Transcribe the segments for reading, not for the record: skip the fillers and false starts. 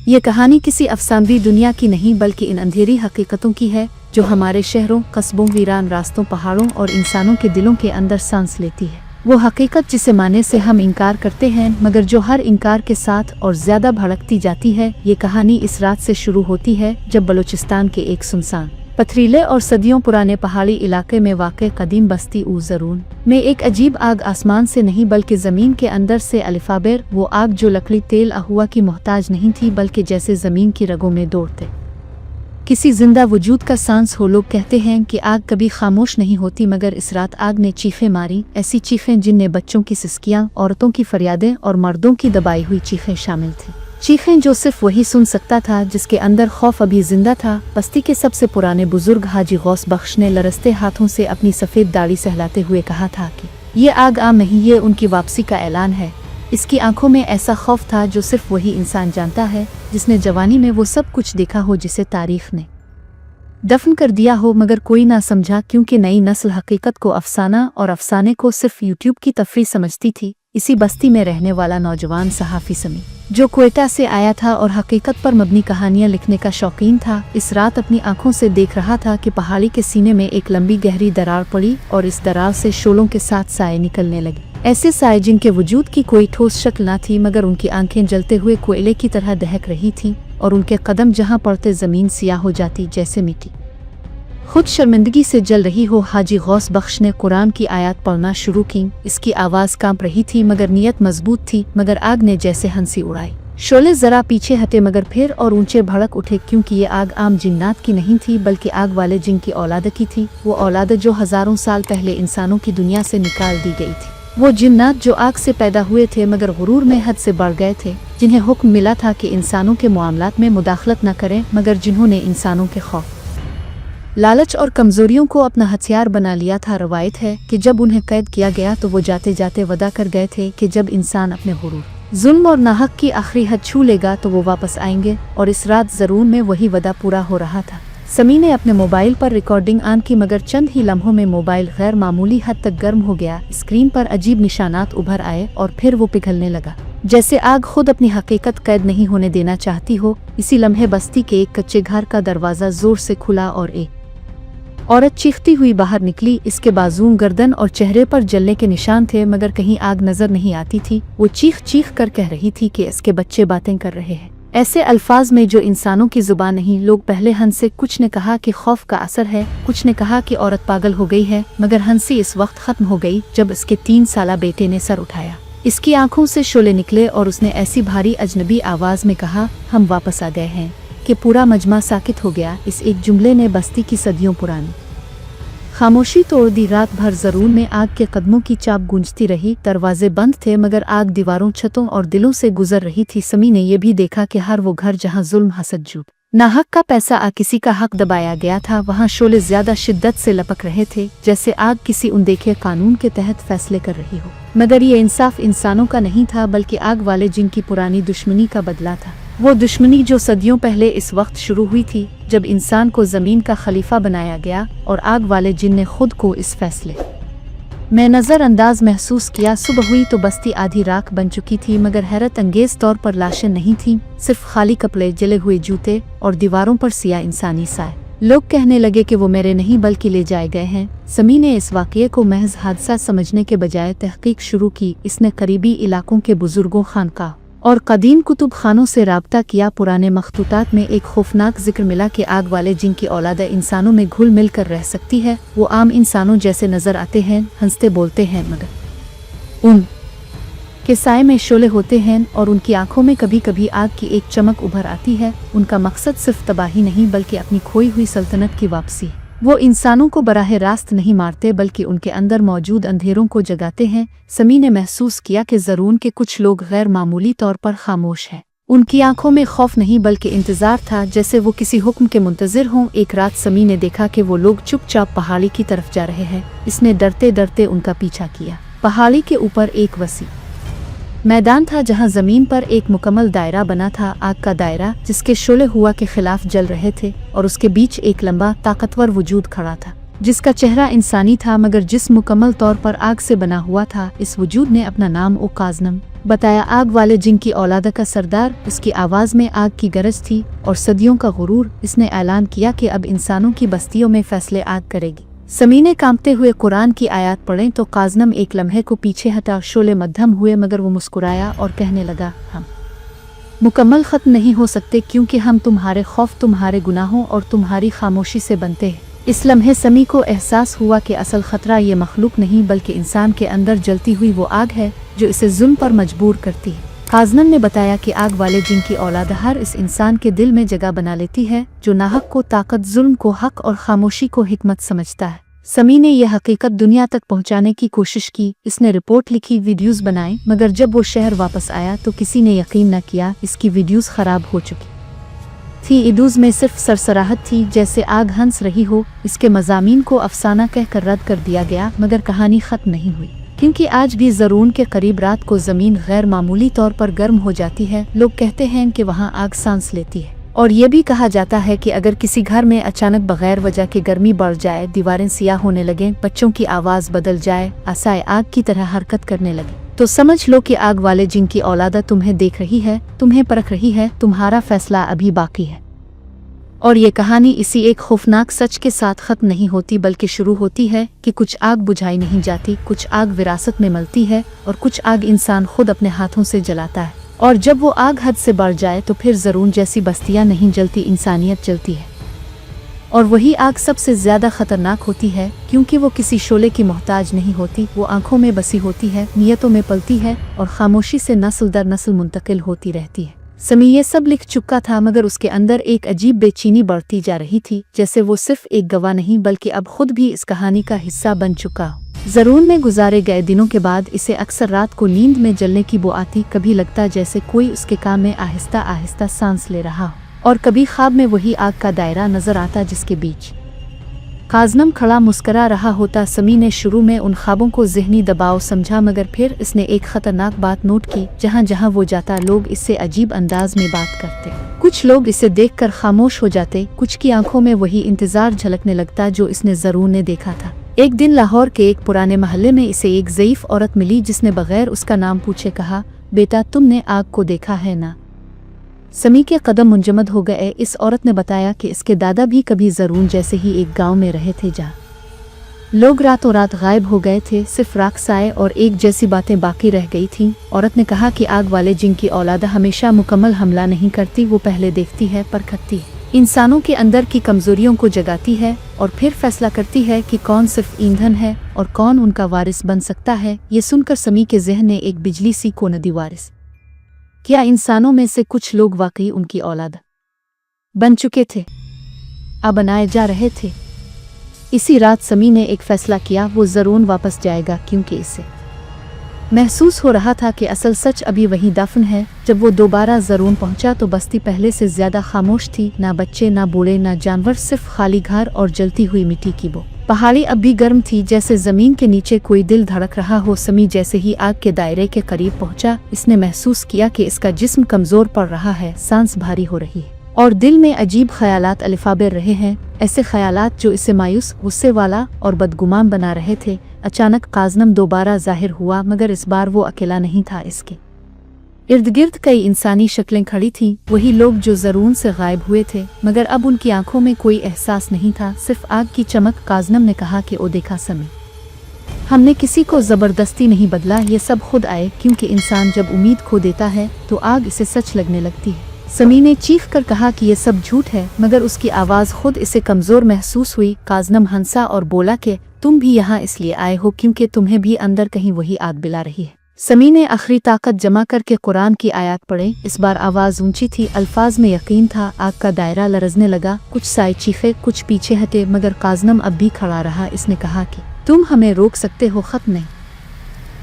ये कहानी किसी अफसानवी दुनिया की नहीं बल्कि इन अंधेरी हकीकतों की है जो हमारे शहरों, कस्बों, वीरान रास्तों, पहाड़ों और इंसानों के दिलों के अंदर सांस लेती है। वो हकीकत जिसे मानने से हम इनकार करते हैं मगर जो हर इनकार के साथ और ज्यादा भड़कती जाती है। ये कहानी इस रात से शुरू होती है जब बलूचिस्तान के एक सुनसान, पथरीले और सदियों पुराने पहाड़ी इलाके में वाक़ कदीम बस्ती ऊज़रून में एक अजीब आग आसमान से नहीं बल्कि ज़मीन के अंदर से अलिफाबेर, वो आग जो लकड़ी तेल अहुआ की मोहताज नहीं थी बल्कि जैसे ज़मीन की रगों में दौड़ते किसी जिंदा वजूद का सांस हो। लोग कहते हैं कि आग कभी खामोश नहीं होती मगर इस रात आग ने चीखें मारी, ऐसी चीखें जिनमें बच्चों की सिसकियां, औरतों की फरियादें और मर्दों की दबाई हुई चीखें शामिल थीं। चीखें जो सिर्फ वही सुन सकता था जिसके अंदर खौफ अभी जिंदा था। बस्ती के सबसे पुराने बुजुर्ग हाजी गौस बख्श ने लरसते हाथों से अपनी सफ़ेद दाढ़ी सहलाते हुए कहा था कि ये आग आम नहीं, ये उनकी वापसी का ऐलान है। इसकी आंखों में ऐसा खौफ था जो सिर्फ वही इंसान जानता है जिसने जवानी में वो सब कुछ देखा हो जिसे तारीख ने दफन कर दिया हो मगर कोई ना समझा, क्योंकि नई नस्ल हकीकत को अफसाना और अफसाने को सिर्फ यूट्यूब की तफरीह समझती थी। इसी बस्ती में रहने वाला नौजवान सहाफ़ी समी जो क्वेटा से आया था और हकीकत पर मबनी कहानियां लिखने का शौकीन था, इस रात अपनी आंखों से देख रहा था कि पहाड़ी के सीने में एक लंबी गहरी दरार पड़ी और इस दरार से शोलों के साथ साए निकलने लगे। ऐसे साए जिनके वजूद की कोई ठोस शक्ल न थी मगर उनकी आंखें जलते हुए कोयले की तरह दहक रही थीं और उनके कदम जहां पड़ते ज़मीन सियाह हो जाती जैसे मिट्टी खुद शर्मिंदगी से जल रही हो। हाजी गौस बख्श ने कुरान की आयत पढ़ना शुरू की। इसकी आवाज़ कांप रही थी मगर नीयत मजबूत थी। मगर आग ने जैसे हंसी उड़ाई, शोले जरा पीछे हटे मगर फिर और ऊंचे भड़क उठे, क्योंकि ये आग आम जिन्नात की नहीं थी बल्कि आग वाले जिन की औलाद की थी। वो औलाद जो हजारों साल पहले इंसानों की दुनिया से निकाल दी गई थी। वो जिन्नात जो आग से पैदा हुए थे मगर गुरूर में हद से बढ़ गए थे, जिन्हें हुक्म मिला था कि इंसानों के मामलात में मुदाखलत न करें मगर जिन्होंने इंसानों के खौफ, लालच और कमजोरियों को अपना हथियार बना लिया था। रवायत है कि जब उन्हें कैद किया गया तो वो जाते जाते वदा कर गए थे कि जब इंसान अपने गुरूर, जुल्म और नाहक की आखिरी हद छू लेगा तो वो वापस आएंगे, और इस रात ज़रूर में वही वदा पूरा हो रहा था। समी ने अपने मोबाइल पर रिकॉर्डिंग ऑन की मगर चंद ही लम्हों में मोबाइल गैर मामूली हद तक गर्म हो गया। स्क्रीन पर अजीब निशानात उभर आए और फिर वो पिघलने लगा जैसे आग खुद अपनी हकीकत कैद नहीं होने देना चाहती हो। इसी लम्हे बस्ती के एक कच्चे घर का दरवाज़ा जोर से खुला और एक औरत चीखती हुई बाहर निकली। इसके बाजू, गर्दन और चेहरे पर जलने के निशान थे मगर कहीं आग नजर नहीं आती थी। वो चीख चीख कर कह रही थी कि इसके बच्चे बातें कर रहे हैं, ऐसे अल्फाज में जो इंसानों की जुबान नहीं। लोग पहले हंस से, कुछ ने कहा कि खौफ का असर है, कुछ ने कहा कि औरत पागल हो गई है, मगर हंसी इस वक्त खत्म हो गई जब इसके 3 साला बेटे ने सर उठाया। इसकी आंखों से शोले निकले और उसने ऐसी भारी अजनबी आवाज में कहा, हम वापस आ गए हैं, कि पूरा मजमा साकित हो गया। इस एक जुमले ने बस्ती की सदियों पुरानी खामोशी तोड़ दी। रात भर ज़रूर में आग के कदमों की चाप गूंजती रही। दरवाजे बंद थे मगर आग दीवारों, छतों और दिलों से गुजर रही थी। समी ने यह भी देखा कि हर वो घर जहां जुल्म, हसद, झूठ, नाहक का पैसा आ किसी का हक दबाया गया था, वहां शोले ज्यादा शिद्दत से लपक रहे थे जैसे आग किसी अनदेखे कानून के तहत फैसले कर रही हो। मगर ये इंसाफ इंसानों का नहीं था बल्कि आग वाले जिनकी पुरानी दुश्मनी का बदला था। वो दुश्मनी जो सदियों पहले इस वक्त शुरू हुई थी जब इंसान को जमीन का खलीफा बनाया गया और आग वाले जिन ने खुद को इस फैसले में नज़रअंदाज महसूस किया। सुबह हुई तो बस्ती आधी राख बन चुकी थी मगर हैरत अंगेज तौर पर लाशें नहीं थीं, सिर्फ खाली कपड़े, जले हुए जूते और दीवारों पर सिया इंसानी साए। लोग कहने लगे कि वो मेरे नहीं बल्कि ले जाए गए हैं। समी ने इस वाक़ये को महज हादसा समझने के बजाय तहकीक शुरू की। इसने करीबी इलाकों के बुजुर्गों, खानका और कदीम कुतुब खानों से राब्ता किया। पुराने मखतूतात में एक खौफनाक जिक्र मिला कि आग वाले जिनकी औलाद इंसानों में घुल मिल कर रह सकती है। वो आम इंसानों जैसे नजर आते हैं, हंसते बोलते हैं मगर उन के साए में शोले होते हैं और उनकी आंखों में कभी कभी आग की एक चमक उभर आती है। उनका मकसद सिर्फ तबाही नहीं बल्कि अपनी खोई हुई सल्तनत की वापसी। वो इंसानों को बराह रास्त नहीं मारते बल्कि उनके अंदर मौजूद अंधेरों को जगाते हैं। समी ने महसूस किया कि ज़रूर के कुछ लोग गैर मामूली तौर पर खामोश हैं। उनकी आंखों में खौफ नहीं बल्कि इंतजार था, जैसे वो किसी हुक्म के मुंतजिर हों। एक रात समी ने देखा कि वो लोग चुपचाप पहाड़ी की तरफ जा रहे हैं। इसने डरते डरते उनका पीछा किया। पहाड़ी के ऊपर एक वसी मैदान था जहां जमीन पर एक मुकम्मल दायरा बना था, आग का दायरा जिसके शोले हुआ के खिलाफ जल रहे थे और उसके बीच एक लंबा ताकतवर वजूद खड़ा था। जिसका चेहरा इंसानी था मगर जिस्म मुकम्मल तौर पर आग से बना हुआ था। इस वजूद ने अपना नाम ओ काज़नम बताया। आग वाले जिन की औलाद का सरदार, उसकी आवाज़ में आग की गरज थी और सदियों का गुरूर। इसने ऐलान किया कि अब इंसानों की बस्तियों में फैसले आग करेगी। समी ने कांपते हुए कुरान की आयत पढ़ें तो काज़नम एक लम्हे को पीछे हटा, शोले मध्यम हुए मगर वो मुस्कुराया और कहने लगा, हम मुकम्मल ख़त्म नहीं हो सकते क्योंकि हम तुम्हारे खौफ, तुम्हारे गुनाहों और तुम्हारी खामोशी से बनते हैं। इस लम्हे समी को एहसास हुआ कि असल ख़तरा ये मखलूक नहीं बल्कि इंसान के अंदर जलती हुई वो आग है जो इसे जुल्म पर मजबूर करती है। काज़नम ने बताया कि आग वाले जिन की औलाद हर इस इंसान के दिल में जगह बना लेती है जो नाहक को ताकत, जुल्म को हक और खामोशी को हिकमत समझता है। समी ने यह हकीकत दुनिया तक पहुंचाने की कोशिश की। इसने रिपोर्ट लिखी, वीडियोस बनाए, मगर जब वो शहर वापस आया तो किसी ने यकीन न किया। इसकी वीडियोस खराब हो चुकी थी। वीडियोस में सिर्फ सरसराहट थी, जैसे आग हंस रही हो। इसके मज़ामीन को अफसाना कहकर रद्द कर दिया गया मगर कहानी ख़त्म नहीं हुई, क्योंकि आज भी ज़रून के करीब रात को ज़मीन गैर मामूली तौर पर गर्म हो जाती है। लोग कहते हैं कि वहाँ आग सांस लेती है। और ये भी कहा जाता है कि अगर किसी घर में अचानक बगैर वजह के गर्मी बढ़ जाए, दीवारें सियाह होने लगें, बच्चों की आवाज़ बदल जाए, आसाए आग की तरह हरकत करने लगे, तो समझ लो कि आग वाले जिनकी औलादा तुम्हें देख रही है, तुम्हें परख रही है, तुम्हारा फैसला अभी बाकी है। और ये कहानी इसी एक खौफनाक सच के साथ ख़त्म नहीं होती बल्कि शुरू होती है कि कुछ आग बुझाई नहीं जाती, कुछ आग विरासत में मलती है और कुछ आग इंसान खुद अपने हाथों से जलाता है। और जब वो आग हद से बढ़ जाए तो फिर ज़रून जैसी बस्तियां नहीं जलती, इंसानियत जलती है। और वही आग सबसे ज़्यादा ख़तरनाक होती है क्योंकि वो किसी शोले की मोहताज नहीं होती। वो आंखों में बसी होती है, नियतों में पलती है और खामोशी से नस्ल दर नस्ल मुंतकिल होती रहती है। समी ये सब लिख चुका था मगर उसके अंदर एक अजीब बेचैनी बढ़ती जा रही थी, जैसे वो सिर्फ एक गवाह नहीं बल्कि अब खुद भी इस कहानी का हिस्सा बन चुका हो। ज़रून में गुजारे गए दिनों के बाद इसे अक्सर रात को नींद में जलने की बो आती। कभी लगता जैसे कोई उसके काम में आहिस्ता आहिस्ता सांस ले रहा हो और कभी ख्वाब में वही आग का दायरा नजर आता जिसके बीच काज़नम खड़ा मुस्करा रहा होता। समी ने शुरू में उन ख्वाबों को ज़हनी दबाव समझा मगर फिर इसने एक ख़तरनाक बात नोट की। जहाँ जहाँ वो जाता लोग इससे अजीब अंदाज में बात करते। कुछ लोग इसे देखकर खामोश हो जाते, कुछ की आंखों में वही इंतज़ार झलकने लगता जो इसने ज़रून ने देखा था। एक दिन लाहौर के एक पुराने महल्ले में इसे एक ज़ईफ़ औरत मिली जिसने बगैर उसका नाम पूछे कहा, बेटा तुमने आग को देखा है ना? समी के कदम मुंजमद हो गए। इस औरत ने बताया कि इसके दादा भी कभी ज़रून जैसे ही एक गांव में रहे थे जहाँ लोग रातों रात गायब हो गए थे, सिर्फ राक्साए और एक जैसी बातें बाकी रह गई थीं। औरत ने कहा कि आग वाले जिनकी औलाद हमेशा मुकम्मल हमला नहीं करती, वो पहले देखती है, परखती है, इंसानों के अंदर की कमजोरियों को जगाती है और फिर फैसला करती है कि कौन सिर्फ ईंधन है और कौन उनका वारिस बन सकता है। ये सुनकर समी के ज़हन ने एक बिजली सी को नदी वारिस। क्या इंसानों में से कुछ लोग वाकई उनकी औलाद बन चुके थे, अब बनाए जा रहे थे? इसी रात समी ने एक फैसला किया, वो ज़रून वापस जाएगा क्योंकि इसे महसूस हो रहा था कि असल सच अभी वहीं दफन है। जब वो दोबारा ज़रून पहुंचा तो बस्ती पहले से ज़्यादा खामोश थी। ना बच्चे, ना बूढ़े, ना जानवर, सिर्फ खाली घर और जलती हुई मिट्टी की बो। पहाड़ी अब भी गर्म थी, जैसे ज़मीन के नीचे कोई दिल धड़क रहा हो। समी जैसे ही आग के दायरे के करीब पहुंचा, इसने महसूस किया कि इसका जिस्म कमज़ोर पड़ रहा है, सांस भारी हो रही है और दिल में अजीब ख्यालात अलिफाबे रहे हैं, ऐसे ख्यालात जो इसे मायूस, गुस्से वाला और बदगुमान बना रहे थे। अचानक काज़नम दोबारा ज़ाहिर हुआ मगर इस बार वो अकेला नहीं था। इसके इर्द गिर्द कई इंसानी शक्लें खड़ी थीं, वही लोग जो ज़रून से गायब हुए थे, मगर अब उनकी आंखों में कोई एहसास नहीं था, सिर्फ आग की चमक। काज़नम ने कहा कि ओ देखा समी, हमने किसी को ज़बरदस्ती नहीं बदला, ये सब खुद आए, क्योंकि इंसान जब उम्मीद खो देता है तो आग इसे सच लगने लगती है। समी ने चीख कर कहा कि ये सब झूठ है, मगर उसकी आवाज़ खुद इसे कमज़ोर महसूस हुई। काज़नम हंसा और बोला कि तुम भी यहाँ इसलिए आए हो क्योंकि तुम्हें भी अंदर कहीं वही आग बिला रही है। समी ने आखिरी ताकत जमा करके कुरान की आयत पढ़े। इस बार आवाज़ ऊंची थी, अल्फाज में यकीन था। आग का दायरा लरजने लगा, कुछ साए चीखे, कुछ पीछे हटे, मगर काज़नम अब भी खड़ा रहा। इसने कहा कि तुम हमें रोक सकते हो, ख़त्म नहीं।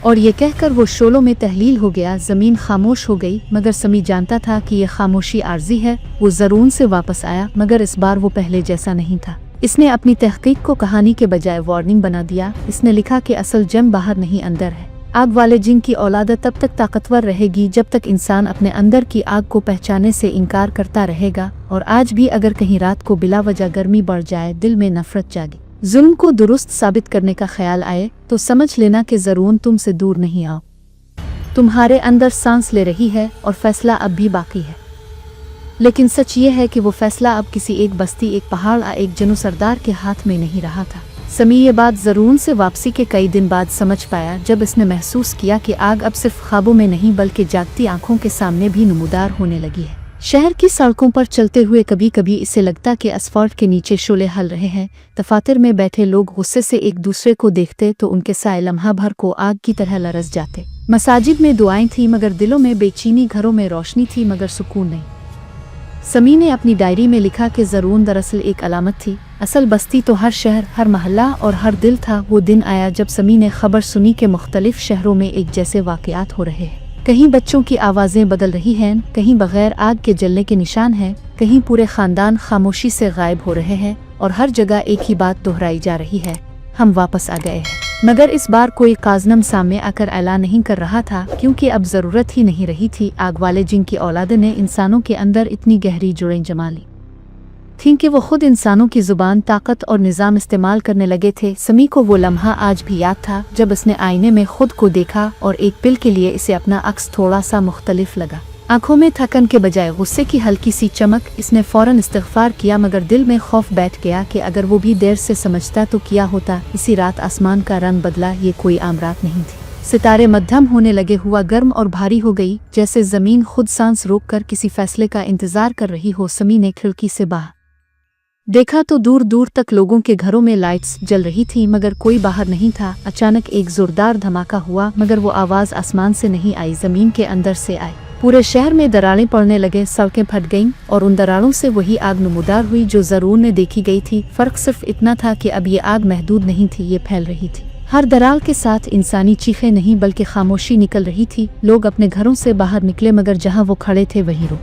और ये कहकर वो शोलों में तहलील हो गया। ज़मीन खामोश हो गई, मगर समी जानता था कि ये खामोशी आर्जी है। वो ज़रून से वापस आया, मगर इस बार वो पहले जैसा नहीं था। इसने अपनी तहकीक को कहानी के बजाय वार्निंग बना दिया। इसने लिखा कि असल जंग बाहर नहीं अंदर है। आग वाले जिन की औलाद तब तक ताकतवर रहेगी जब तक इंसान अपने अंदर की आग को पहचाने से इनकार करता रहेगा। और आज भी अगर कहीं रात को बिला वजह गर्मी बढ़ जाए, दिल में नफरत जागे जुल्म को दुरुस्त साबित करने का ख्याल आए तो समझ लेना कि ज़रून तुमसे दूर नहीं आओ, तुम्हारे अंदर सांस ले रही है और फैसला अब भी बाकी है। लेकिन सच ये है कि वो फैसला अब किसी एक बस्ती, एक पहाड़ या एक जनू सरदार के हाथ में नहीं रहा था। समी ये बात ज़रून से वापसी के कई दिन बाद समझ पाया, जब इसने महसूस किया कि आग अब सिर्फ ख्वाबों में नहीं बल्कि जागती आंखों के सामने भी नमूदार होने लगी है। शहर की सड़कों पर चलते हुए कभी कभी इसे लगता कि असफाल्ट के नीचे शोले हल रहे हैं। दफातर में बैठे लोग गुस्से से एक दूसरे को देखते तो उनके साए लम्हा भर को आग की तरह लरस जाते। मसाजिद में दुआएं थी मगर दिलों में बेचैनी, घरों में रोशनी थी मगर सुकून नहीं। समी ने अपनी डायरी में लिखा कि ज़रून दरअसल एक अलामत थी। असल बस्ती तो हर शहर, हर महल्ला और हर दिल था। वो दिन आया जब समी ने खबर सुनी कि मुख्तलिफ शहरों में एक जैसे वाक़यात हो रहे हैं। कहीं बच्चों की आवाज़ें बदल रही हैं, कहीं बगैर आग के जलने के निशान हैं, कहीं पूरे ख़ानदान खामोशी से गायब हो रहे हैं और हर जगह एक ही बात दोहराई जा रही है, हम वापस आ गए हैं। मगर इस बार कोई काज़नम सामने आकर ऐलान नहीं कर रहा था, क्योंकि अब ज़रूरत ही नहीं रही थी। आग वाले जिनकी औलाद ने इंसानों के अंदर इतनी गहरी जुड़ें जमा ली थीं कि वो खुद इंसानों की ज़ुबान, ताकत और निज़ाम इस्तेमाल करने लगे थे। समी को वो लम्हा आज भी याद था जब उसने आईने में खुद को देखा और एक पल के लिए इसे अपना अक्स थोड़ा सा मुख्तलिफ लगा। आंखों में थकन के बजाय गुस्से की हल्की सी चमक। इसने फौरन इस्तिग़फ़ार किया मगर दिल में खौफ बैठ गया कि अगर वो भी देर से समझता तो क्या होता। इसी रात आसमान का रंग बदला। ये कोई आम रात नहीं थी। सितारे मध्यम होने लगे, हुआ गर्म और भारी हो गई, जैसे ज़मीन खुद सांस रोक कर किसी फैसले का इंतज़ार कर रही हो। समी ने खिड़की से बाहर देखा तो दूर दूर तक लोगों के घरों में लाइट्स जल रही थी मगर कोई बाहर नहीं था। अचानक एक ज़ोरदार धमाका हुआ मगर वो आवाज़ आसमान से नहीं आई, ज़मीन के अंदर से आई। पूरे शहर में दरारें पड़ने लगे, सड़कें फट गईं और उन दरारों से वही आग नमूदार हुई जो ज़रून ने देखी गई थी। फ़र्क सिर्फ इतना था कि अब ये आग महदूद नहीं थी, ये फैल रही थी। हर दरार के साथ इंसानी चीखें नहीं बल्कि खामोशी निकल रही थी। लोग अपने घरों से बाहर निकले मगर जहाँ वो खड़े थे वहीं रुक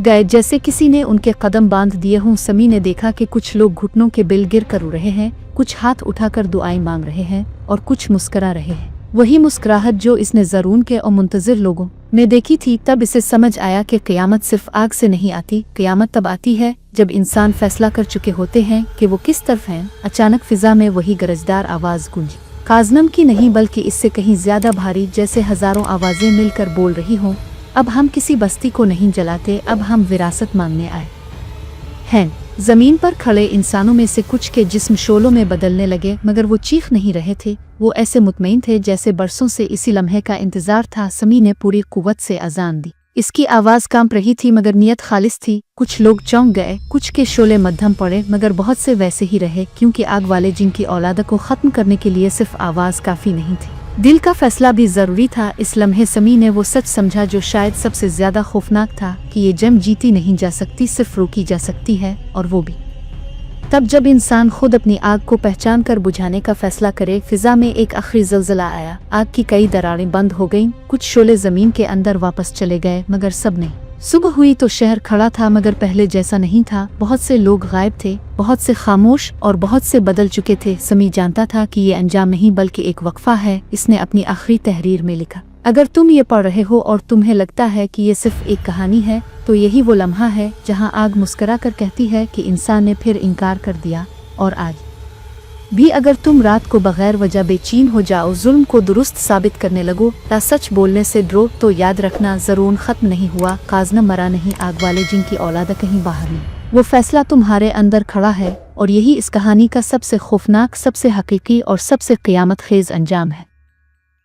गए, जैसे किसी ने उनके कदम बांध दिए हों। समी ने देखा कि कुछ लोग घुटनों के बिल गिर कर रो रहे हैं, कुछ हाथ उठाकर दुआएं मांग रहे हैं और कुछ मुस्करा रहे हैं। वही मुस्कुराहट जो इसने ज़रून के और मुंतज़िर लोगों ने देखी थी। तब इसे समझ आया कि क़यामत सिर्फ आग से नहीं आती, क़यामत तब आती है जब इंसान फैसला कर चुके होते हैं कि वो किस तरफ हैं। अचानक फ़िज़ा में वही गरजदार आवाज़ गूंजी, काज़नम की नहीं बल्कि इससे कहीं ज़्यादा भारी, जैसे हज़ारों आवाज़ें मिलकर बोल रही हों। अब हम किसी बस्ती को नहीं जलाते, अब हम विरासत मांगने आए हैं। ज़मीन पर खड़े इंसानों में से कुछ के जिस्म शोलों में बदलने लगे मगर वो चीख नहीं रहे थे। वो ऐसे मुतमईन थे जैसे बरसों से इसी लम्हे का इंतज़ार था। समी ने पूरी कुव्वत से अज़ान दी। इसकी आवाज़ कांप रही थी मगर नियत खालिस थी। कुछ लोग चौंक गए, कुछ के शोले मध्यम पड़े मगर बहुत से वैसे ही रहे, क्योंकि आग वाले जिनकी औलाद को ख़त्म करने के लिए सिर्फ आवाज़ काफ़ी नहीं थी, दिल का फैसला भी ज़रूरी था। इस लम्हे समी ने वो सच समझा जो शायद सबसे ज़्यादा खौफनाक था कि ये जंग जीती नहीं जा सकती, सिर्फ रोकी जा सकती है, और वो भी तब जब इंसान खुद अपनी आग को पहचान कर बुझाने का फैसला करे। फिजा में एक आखिरी ज़लज़ला आया। आग की कई दरारें बंद हो गईं, कुछ शोले ज़मीन के अंदर वापस चले गए मगर सब नहीं। सुबह हुई तो शहर खड़ा था मगर पहले जैसा नहीं था। बहुत से लोग गायब थे, बहुत से खामोश और बहुत से बदल चुके थे। समी जानता था कि ये अंजाम नहीं बल्कि एक वक्फा है। इसने अपनी आखिरी तहरीर में लिखा, अगर तुम ये पढ़ रहे हो और तुम्हें लगता है कि ये सिर्फ एक कहानी है तो यही वो लम्हा है जहां आग मुस्करा कर कहती है कि इंसान ने फिर इनकार कर दिया। और आज भी अगर तुम रात को बगैर वजह बेचैन हो जाओ, जुल्म को दुरुस्त साबित करने लगो या सच बोलने से डरो, तो याद रखना ज़रून ख़त्म नहीं हुआ, काज़नम मरा नहीं, आग वाले जिनकी औलाद कहीं बाहर नहीं। वो फैसला तुम्हारे अंदर खड़ा है और यही इस कहानी का सबसे खौफनाक, सबसे हकीकी और सबसे क़यामत खेज़ अंजाम है।